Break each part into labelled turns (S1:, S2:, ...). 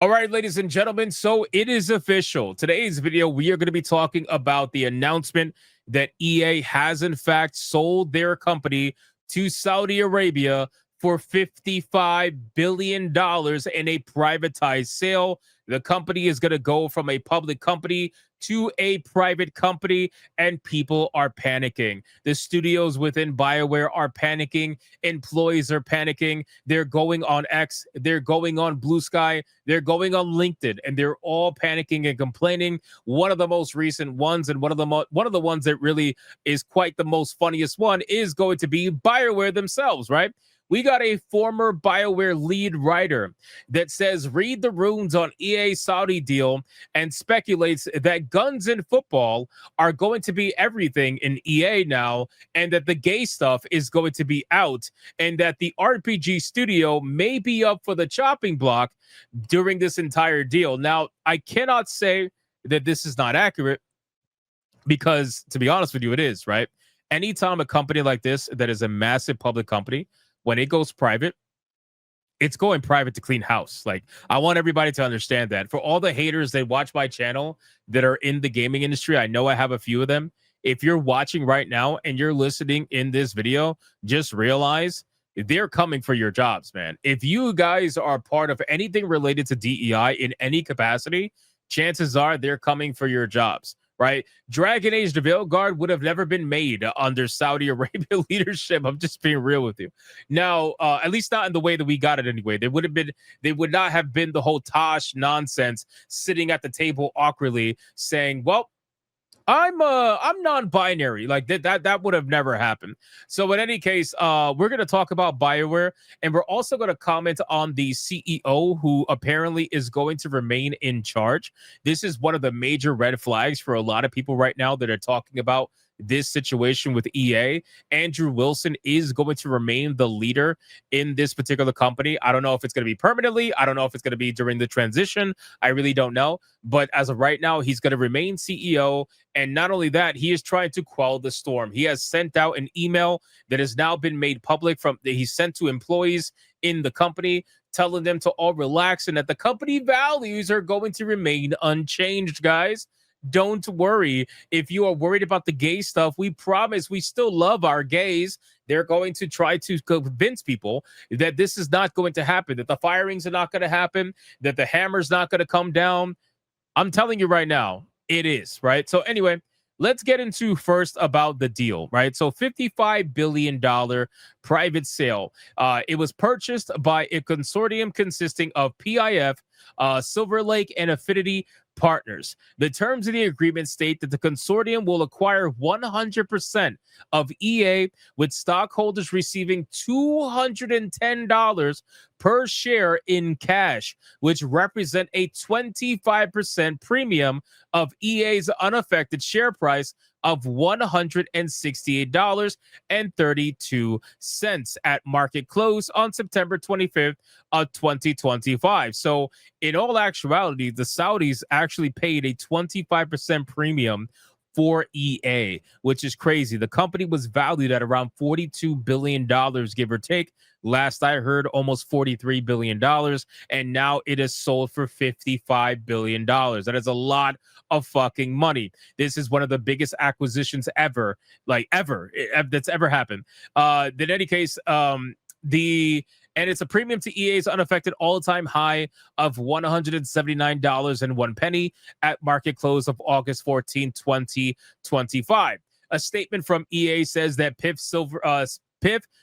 S1: All right, ladies and gentlemen, so it is official. Today's video, we are going to be talking about the announcement that EA has, in fact, sold their company to Saudi Arabia for $55 billion in a privatized sale. The company is going to go from a public company to a private company, and people are panicking. The studios within Bioware are panicking. Employees are panicking. They're going on X, they're going on Blue Sky, they're going on LinkedIn, and they're all panicking and complaining. One of the most recent ones, and one of the ones that really is quite the most funniest one, is going to be Bioware themselves, right? We got a former Bioware lead writer that says, read the runes on EA Saudi deal, and speculates that guns in football are going to be everything in EA now, and that the gay stuff is going to be out, and that the RPG studio may be up for the chopping block during this entire deal. Now, I cannot say that this is not accurate, because to be honest with you, it is, right? Anytime a company like this, that is a massive public company, when it goes private, it's going private to clean house. Like, I want everybody to understand that. For all the haters that watch my channel that are in the gaming industry, I know I have a few of them. If you're watching right now and you're listening in this video, just realize they're coming for your jobs, man. If you guys are part of anything related to DEI in any capacity, chances are they're coming for your jobs, right? Dragon Age the Veilguard would have never been made under Saudi Arabia leadership. I'm just being real with you. Now, at least not in the way that we got it anyway. They would not have been the whole Tosh nonsense, sitting at the table awkwardly saying, well, I'm non-binary. Like that would have never happened. So in any case, we're gonna talk about BioWare, and we're also gonna comment on the CEO, who apparently is going to remain in charge. This is one of the major red flags for a lot of people right now that are talking about this situation with EA. Andrew Wilson is going to remain the leader in this particular company. I don't know if it's going to be permanently. I don't know if it's going to be during the transition. I really don't know. But as of right now, he's going to remain CEO. And not only that, he is trying to quell the storm. He has sent out an email that has now been made public from that he sent to employees in the company, telling them to all relax and that the company values are going to remain unchanged, guys. Don't worry. If you are worried about the gay stuff, we promise we still love our gays. They're going to try to convince people that this is not going to happen, that the firings are not going to happen, that the hammer's not going to come down. I'm telling you right now, it is, right? So anyway, let's get into first about the deal, right? So $55 billion private sale. It was purchased by a consortium consisting of PIF, Silver Lake, and Affinity Partners. The terms of the agreement state that the consortium will acquire 100% of EA, with stockholders receiving $210 per share in cash, which represent a 25% premium of EA's unaffected share price of $168.32 at market close on September 25th of 2025. So in all actuality, the Saudis actually paid a 25% premium for EA, which is crazy. The company was valued at around $42 billion, give or take. Last I heard, almost $43 billion. And now it is sold for $55 billion. That is a lot of fucking money. This is one of the biggest acquisitions ever, that's ever happened. In any case, and it's a premium to EA's unaffected all-time high of $179.01 at market close of August 14, 2025. A statement from EA says that PIF,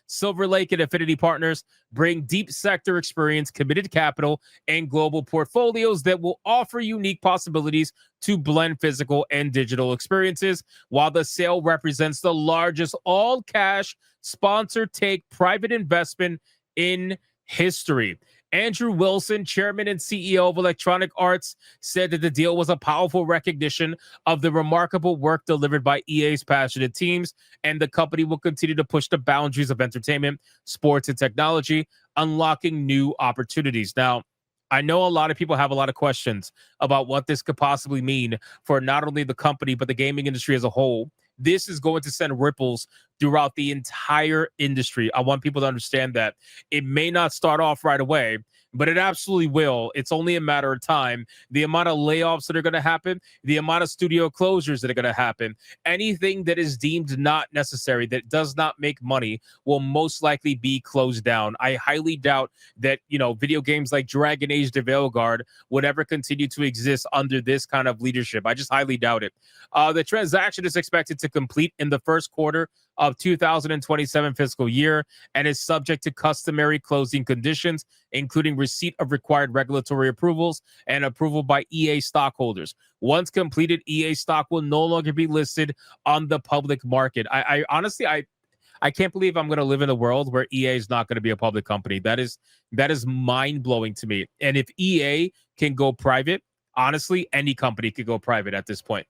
S1: Silver Lake, and Affinity Partners bring deep sector experience, committed capital, and global portfolios that will offer unique possibilities to blend physical and digital experiences, while the sale represents the largest all-cash sponsor take private investment in history. Andrew Wilson, chairman and CEO of Electronic Arts, said that the deal was a powerful recognition of the remarkable work delivered by EA's passionate teams, and the company will continue to push the boundaries of entertainment, sports, and technology, unlocking new opportunities. Now, I know a lot of people have a lot of questions about what this could possibly mean for not only the company, but the gaming industry as a whole. This is going to send ripples throughout the entire industry. I want people to understand that it may not start off right away, but it absolutely will. It's only a matter of time. The amount of layoffs that are going to happen, the amount of studio closures that are going to happen, anything that is deemed not necessary, that does not make money, will most likely be closed down. I highly doubt that, video games like Dragon Age the Veilguard would ever continue to exist under this kind of leadership. I just highly doubt it. The transaction is expected to complete in the first quarter of 2027 fiscal year and is subject to customary closing conditions, including receipt of required regulatory approvals and approval by EA stockholders. Once completed, EA stock will no longer be listed on the public market. I honestly, I can't believe I'm going to live in a world where EA is not going to be a public company. That is mind blowing to me. And if EA can go private, honestly, any company could go private at this point.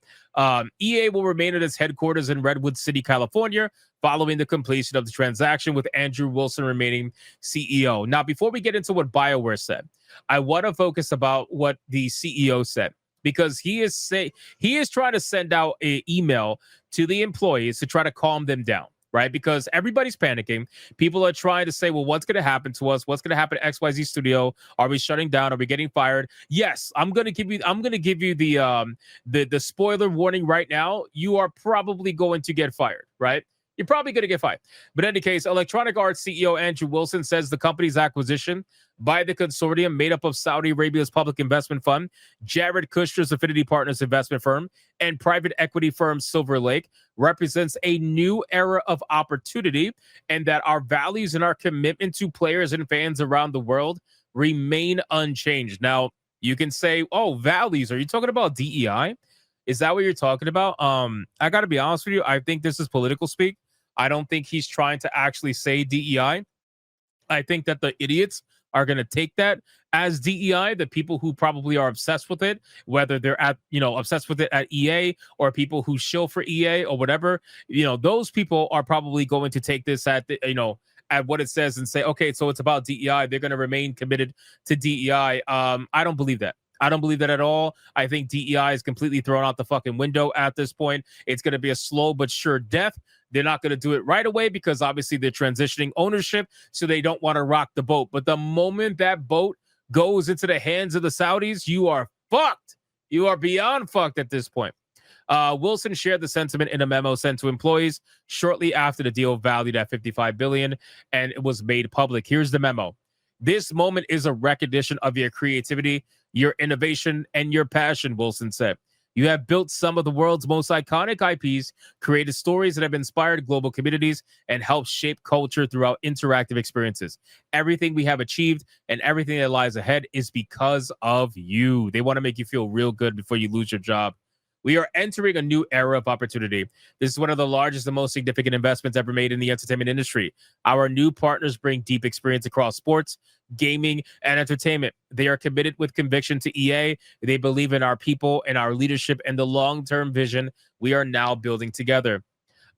S1: EA will remain at its headquarters in Redwood City, California, following the completion of the transaction, with Andrew Wilson remaining CEO. Now, before we get into what Bioware said, I want to focus about what the CEO said, because he is trying to send out an email to the employees to try to calm them down. Right? Because everybody's panicking. People are trying to say, well, what's going to happen to us? What's going to happen to XYZ Studio? Are we shutting down? Are we getting fired? Yes, I'm going to give you the spoiler warning right now. You are probably going to get fired, right? You're probably going to get fired. But in any case, Electronic Arts CEO Andrew Wilson says the company's acquisition by the consortium made up of Saudi Arabia's public investment fund, Jared Kushner's Affinity Partners investment firm, and private equity firm Silver Lake represents a new era of opportunity, and that our values and our commitment to players and fans around the world remain unchanged. Now, you can say, oh, values, are you talking about DEI? Is that what you're talking about? I got to be honest with you. I think this is political speak. I don't think he's trying to actually say DEI. I think that the idiots are going to take that as DEI, the people who probably are obsessed with it, whether they're obsessed with it at EA or people who shill for EA or whatever, those people are probably going to take this at at what it says and say, okay, so it's about DEI. They're going to remain committed to DEI. I don't believe that. I don't believe that at all. I think DEI is completely thrown out the fucking window at this point. It's going to be a slow but sure death. They're not going to do it right away because obviously they're transitioning ownership, so they don't want to rock the boat. But the moment that boat goes into the hands of the Saudis, you are fucked. You are beyond fucked at this point. Wilson shared the sentiment in a memo sent to employees shortly after the deal, valued at $55 billion, and it was made public. Here's the memo. This moment is a recognition of your creativity, your innovation, and your passion, Wilson said. You have built some of the world's most iconic IPs, created stories that have inspired global communities, and helped shape culture throughout interactive experiences. Everything we have achieved and everything that lies ahead is because of you. They want to make you feel real good before you lose your job. We are entering a new era of opportunity. This is one of the largest and most significant investments ever made in the entertainment industry. Our new partners bring deep experience across sports, gaming, and entertainment. They are committed with conviction to EA. They believe in our people and our leadership and the long-term vision we are now building together.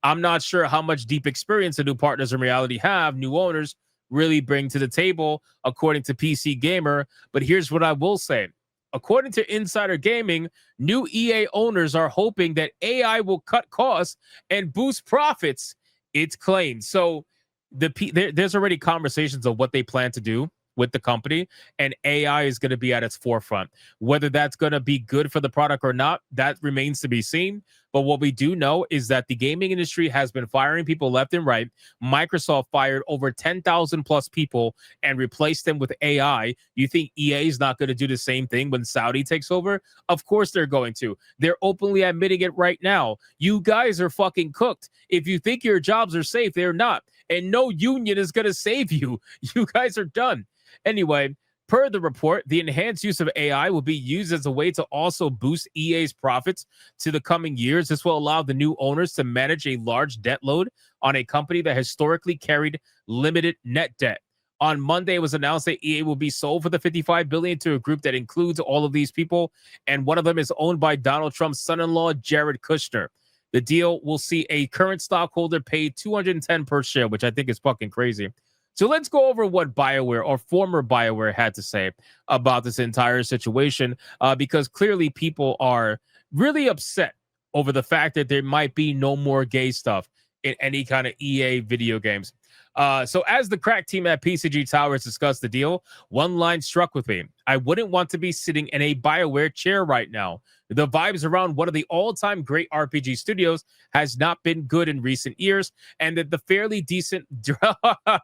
S1: I'm not sure how much deep experience the new partners in reality have, new owners really bring to the table, according to PC Gamer. But here's what I will say. According to Insider Gaming, new EA owners are hoping that AI will cut costs and boost profits, it's claimed. So there's already conversations of what they plan to do with the company, and AI is going to be at its forefront. Whether that's going to be good for the product or not, that remains to be seen. But what we do know is that the gaming industry has been firing people left and right. Microsoft fired over 10,000 plus people and replaced them with AI. You think EA is not going to do the same thing when Saudi takes over? Of course they're going to. They're openly admitting it right now. You guys are fucking cooked. If you think your jobs are safe, they're not. And no union is going to save you. You guys are done. Anyway, per the report, the enhanced use of AI will be used as a way to also boost EA's profits to the coming years. This will allow the new owners to manage a large debt load on a company that historically carried limited net debt. On Monday, it was announced that EA will be sold for the $55 billion to a group that includes all of these people, and one of them is owned by Donald Trump's son-in-law, Jared Kushner. The deal will see a current stockholder pay $210 per share, which I think is fucking crazy. So let's go over what Bioware or former Bioware had to say about this entire situation, because clearly people are really upset over the fact that there might be no more gay stuff in any kind of EA video games. So as the crack team at PCG Towers discussed the deal, one line struck with me. I wouldn't want to be sitting in a Bioware chair right now. The vibes around one of the all-time great RPG studios has not been good in recent years, and that the fairly decent Dragon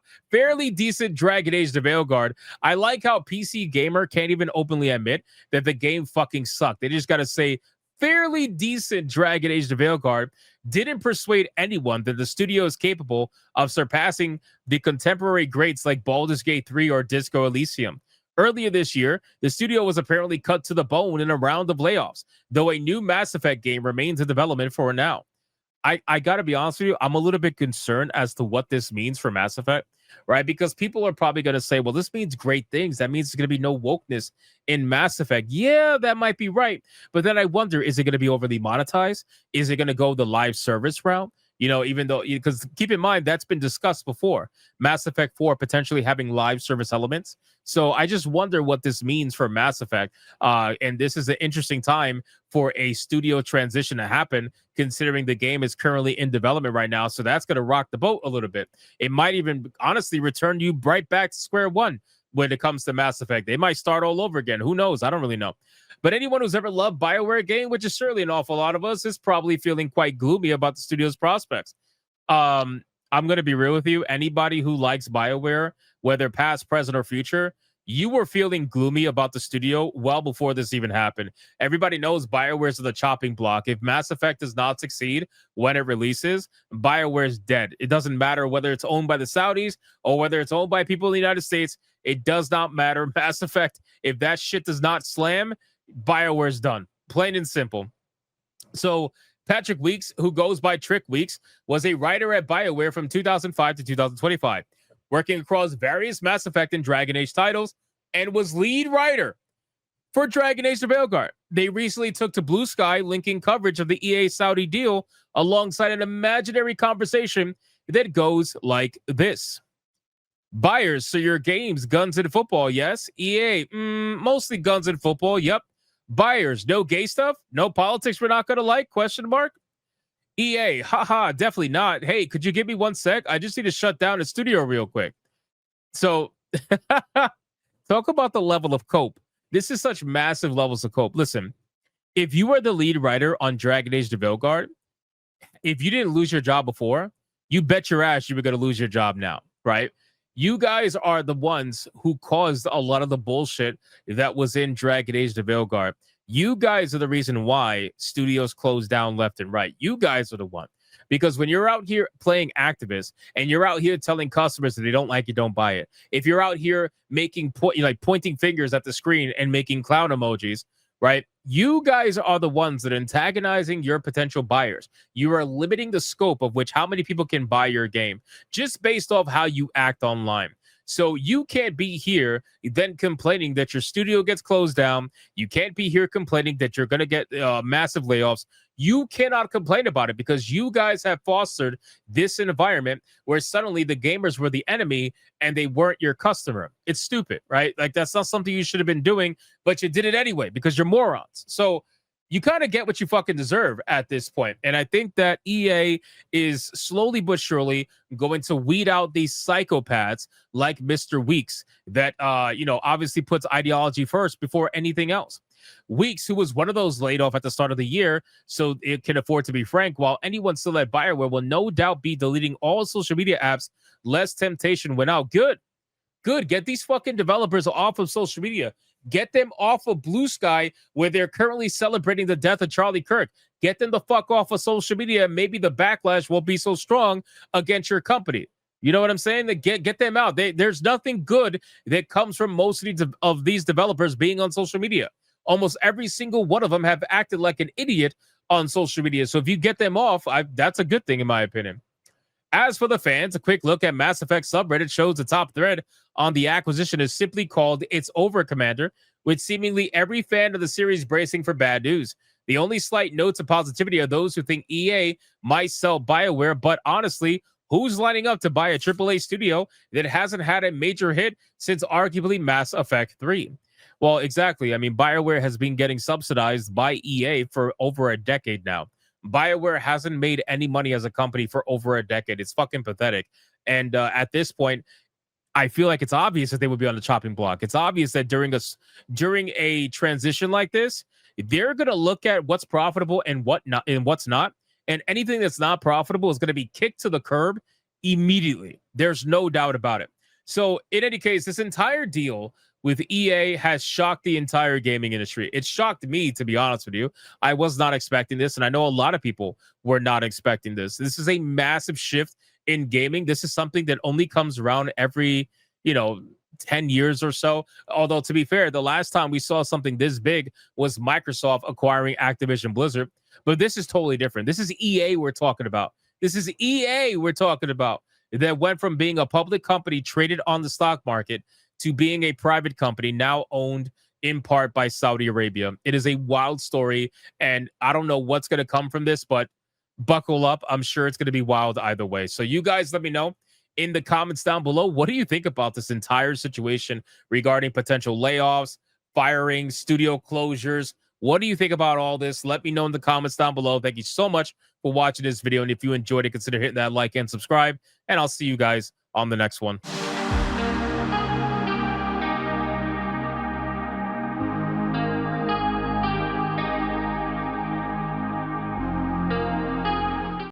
S1: Age the Veilguard. I like how PC Gamer can't even openly admit that the game fucking sucked. They just got to say fairly decent Dragon Age the Veilguard didn't persuade anyone that the studio is capable of surpassing the contemporary greats like Baldur's Gate 3 or Disco Elysium. Earlier this year, the studio was apparently cut to the bone in a round of layoffs, though a new Mass Effect game remains in development for now. I got to be honest with you, I'm a little bit concerned as to what this means for Mass Effect, right? Because people are probably going to say, well, this means great things. That means there's going to be no wokeness in Mass Effect. Yeah, that might be right. But then I wonder, is it going to be overly monetized? Is it going to go the live service route? You know, even though, because keep in mind, that's been discussed before. Mass Effect 4 potentially having live service elements. So I just wonder what this means for Mass Effect. And this is an interesting time for a studio transition to happen, considering the game is currently in development right now. So that's going to rock the boat a little bit. It might even honestly return you right back to square one when it comes to Mass Effect. They might start all over again. Who knows? I don't really know. But anyone who's ever loved Bioware game, which is certainly an awful lot of us, is probably feeling quite gloomy about the studio's prospects. I'm going to be real with you. Anybody who likes Bioware, whether past, present, or future, you were feeling gloomy about the studio well before this even happened. Everybody knows Bioware's the chopping block. If Mass Effect does not succeed when it releases, Bioware's dead. It doesn't matter whether it's owned by the Saudis or whether it's owned by people in the United States. It does not matter. Mass Effect, if that shit does not slam, Bioware's done. Plain and simple. So Patrick Weeks, who goes by Trick Weeks, was a writer at Bioware from 2005 to 2025, working across various Mass Effect and Dragon Age titles, and was lead writer for Dragon Age the Veilguard. They recently took to Blue Sky, linking coverage of the EA Saudi deal alongside an imaginary conversation that goes like this. Buyers, so your games, guns and football, yes. EA, mostly guns and football, yep. Buyers, no gay stuff, no politics we're not going to like, question mark. EA, haha, definitely not. Hey, could you give me 1 sec? I just need to shut down the studio real quick. So, talk about the level of cope. This is such massive levels of cope. Listen, if you were the lead writer on Dragon Age the Veilguard, if you didn't lose your job before, you bet your ass you were going to lose your job now, right? You guys are the ones who caused a lot of the bullshit that was in Dragon Age the Veilguard. You guys are the reason why studios close down left and right. You guys are the one. Because when you're out here playing activists and you're out here telling customers that they don't like it, don't buy it. If you're out here making pointing fingers at the screen and making clown emojis, right? You guys are the ones that are antagonizing your potential buyers. You are limiting the scope of which how many people can buy your game just based off how you act online. So you can't be here then complaining that your studio gets closed down. You can't be here complaining that you're going to get massive layoffs. You cannot complain about it because you guys have fostered this environment where suddenly the gamers were the enemy and they weren't your customer. It's stupid, right? Like that's not something you should have been doing, but you did it anyway because you're morons. So you kind of get what you fucking deserve at this point. And I think that EA is slowly but surely going to weed out these psychopaths like Mr. Weeks that, obviously puts ideology first before anything else. Weeks, who was one of those laid off at the start of the year, so it can afford to be frank, while anyone still at Bioware will no doubt be deleting all social media apps lest temptation went out. Good. Get these fucking developers off of social media. Get them off of Blue Sky, where they're currently celebrating the death of Charlie Kirk. Get them the fuck off of social media. Maybe the backlash won't be so strong against your company. You know what I'm saying? Get them out. There's nothing good that comes from most of these developers being on social media. Almost every single one of them have acted like an idiot on social media. So if you get them off, that's a good thing in my opinion. As for the fans, a quick look at Mass Effect subreddit shows the top thread on the acquisition is simply called It's Over, Commander, with seemingly every fan of the series bracing for bad news. The only slight notes of positivity are those who think EA might sell Bioware, but honestly, who's lining up to buy a AAA studio that hasn't had a major hit since arguably Mass Effect 3? Well, exactly. I mean, Bioware has been getting subsidized by EA for over a decade now. Bioware hasn't made any money as a company for over a decade. It's fucking pathetic. And at this point, I feel like it's obvious that they would be on the chopping block. It's obvious that during a transition like this, they're going to look at what's profitable and what's not, and anything that's not profitable is going to be kicked to the curb immediately. There's no doubt about it. So, in any case, this entire deal with EA has shocked the entire gaming industry. It shocked me, to be honest with you. I was not expecting this, and I know a lot of people were not expecting this. This is a massive shift in gaming. This is something that only comes around every, you know, 10 years or so. Although, to be fair, the last time we saw something this big was Microsoft acquiring Activision Blizzard. But this is totally different. This is EA we're talking about. This is EA we're talking about, that went from being a public company traded on the stock market to being a private company now owned in part by Saudi Arabia. It is a wild story, and I don't know what's going to come from this, but buckle up. I'm sure it's going to be wild either way. So you guys let me know in the comments down below. What do you think about this entire situation regarding potential layoffs, firings, studio closures? What do you think about all this? Let me know in the comments down below. Thank you so much for watching this video. And if you enjoyed it, consider hitting that like and subscribe. And I'll see you guys on the next one.